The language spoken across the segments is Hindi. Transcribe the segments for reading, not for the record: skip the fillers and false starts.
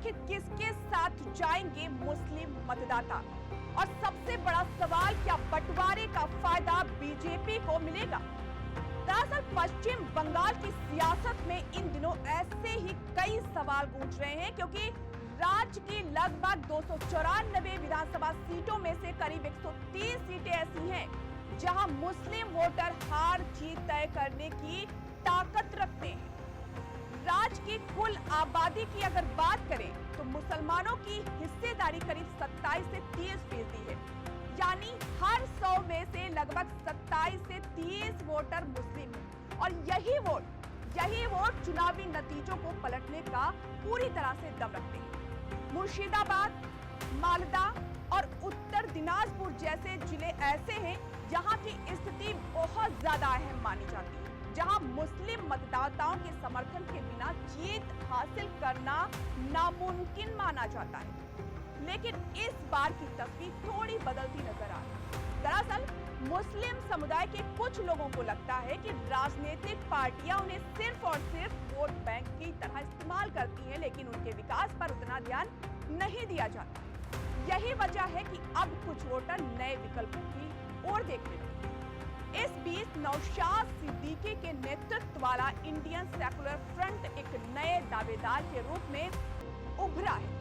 आखिर किसके साथ जाएंगे मुस्लिम मतदाता? और सबसे बड़ा सवाल, क्या बंटवारे का फायदा बीजेपी को मिलेगा? दरअसल पश्चिम बंगाल की सियासत में इन दिनों ऐसे ही कई सवाल गूंज रहे हैं, क्योंकि राज्य की लगभग 294 विधानसभा सीटों में से करीब 130 सीटें ऐसी हैं जहां मुस्लिम वोटर हार जीत तय करने की ताकत रखते हैं। राज्य की कुल आबादी की अगर बात करें तो मुसलमानों की हिस्सेदारी करीब 27 से 30% है, यानी हर 100 में से लगभग 27 से 30 वोटर मुस्लिम हैं। और यही वोट चुनावी नतीजों को पलटने का पूरी तरह से दम रखते हैं। मुर्शिदाबाद, मालदा और उत्तर दिनाजपुर जैसे जिले ऐसे हैं जहां की स्थिति बहुत ज्यादा अहम मानी जाती है, जहां मुस्लिम मतदाताओं के समर्थन के बिना जीत हासिल करना नामुमकिन माना जाता है। लेकिन इस बार की तस्वीर थोड़ी बदलती नजर आ रही है। दरअसल मुस्लिम समुदाय के कुछ लोगों को लगता है कि राजनीतिक पार्टियां उन्हें सिर्फ और सिर्फ वोट बैंक की तरह इस्तेमाल करती हैं, लेकिन उनके विकास पर उतना ध्यान नहीं दिया जाता। यही वजह है कि अब कुछ वोटर नए विकल्पों की ओर देखने लगे। इस बीच नौशाद सिद्दीकी के नेतृत्व वाला इंडियन सेकुलर फ्रंट एक नए दावेदार के रूप में उभरा है।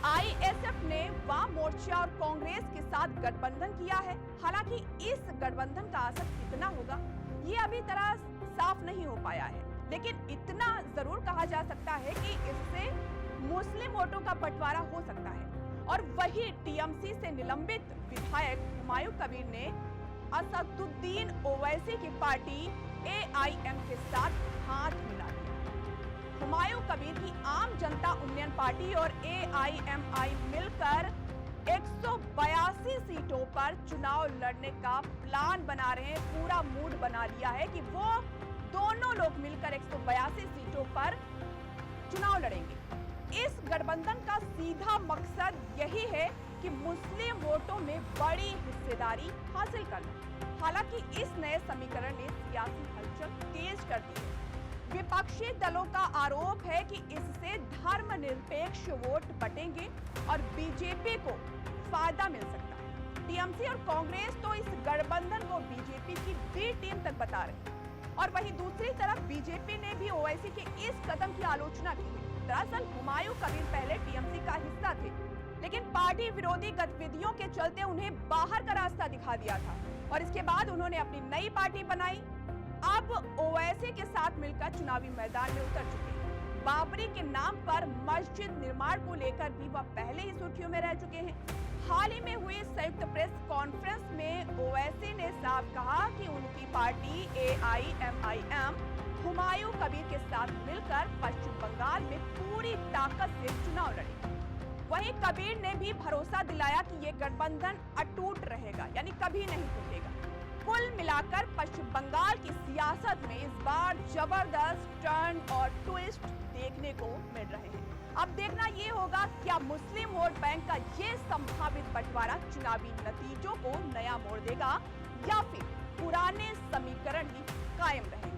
आईएसएफ ने वाम मोर्चा और कांग्रेस के साथ गठबंधन किया है। हालांकि इस गठबंधन का असर कितना होगा ये अभी तरह साफ नहीं हो पाया है, लेकिन इतना जरूर कहा जा सकता है कि इससे मुस्लिम वोटों का बंटवारा हो सकता है। और वही टीएमसी से निलंबित विधायक हुमायूं कबीर ने असदुद्दीन ओवैसी की पार्टी एआईएम के साथ हाथ मिला दिया। हुमायूं कबीर की आम जनता उन्नयन पार्टी और एआईएमआई मिलकर 182 सीटों पर चुनाव लड़ने का प्लान बना रहे हैं। पूरा मूड बना लिया है कि वो दोनों लोग मिलकर 182 सीटों पर चुनाव लड़ेंगे। इस गठबंधन का सीधा मकसद यही है कि मुस्लिम वोटों में बड़ी हिस्सेदारी हासिल करना। हालांकि इस नए समीकरण ने सियासी हलचल तेज कर दी है। विपक्षी दलों का आरोप है कि इससे धर्मनिरपेक्ष वोट बटेंगे और बीजेपी को फायदा मिल सकता है। टीएमसी और कांग्रेस तो इस गठबंधन को बीजेपी की बी टीम तक बता रहे हैं, और वहीं दूसरी तरफ बीजेपी ने भी ओवैसी के इस कदम की आलोचना की है। दरअसल हुमायूं कबीर पहले टीएमसी का हिस्सा थे, लेकिन पार्टी विरोधी गतिविधियों के चलते उन्हें बाहर का रास्ता दिखा दिया था और इसके बाद उन्होंने अपनी नई पार्टी बनाई। अब ओवैसी के साथ मिलकर चुनावी मैदान में उतर चुके हैं। बाबरी के नाम पर मस्जिद निर्माण को लेकर भी वह पहले ही सुर्खियों में रह चुके हैं। हाल ही में हुई संयुक्त प्रेस कॉन्फ्रेंस में ओवैसी ने साफ कहा कि उनकी पार्टी एआईएमआईएम हुमायूं कबीर के साथ मिलकर पश्चिम बंगाल में पूरी ताकत से चुनाव लड़ेगी। वहीं कबीर ने भी भरोसा दिलाया कि ये गठबंधन अटूट रहेगा, यानी कभी नहीं टूटेगा। कुल मिलाकर पश्चिम बंगाल की सियासत में इस बार जबरदस्त टर्न और ट्विस्ट देखने को मिल रहे हैं। अब देखना ये होगा क्या मुस्लिम वोट बैंक का ये संभावित बंटवारा चुनावी नतीजों को नया मोड़ देगा या फिर पुराने समीकरण ही कायम रहेंगे।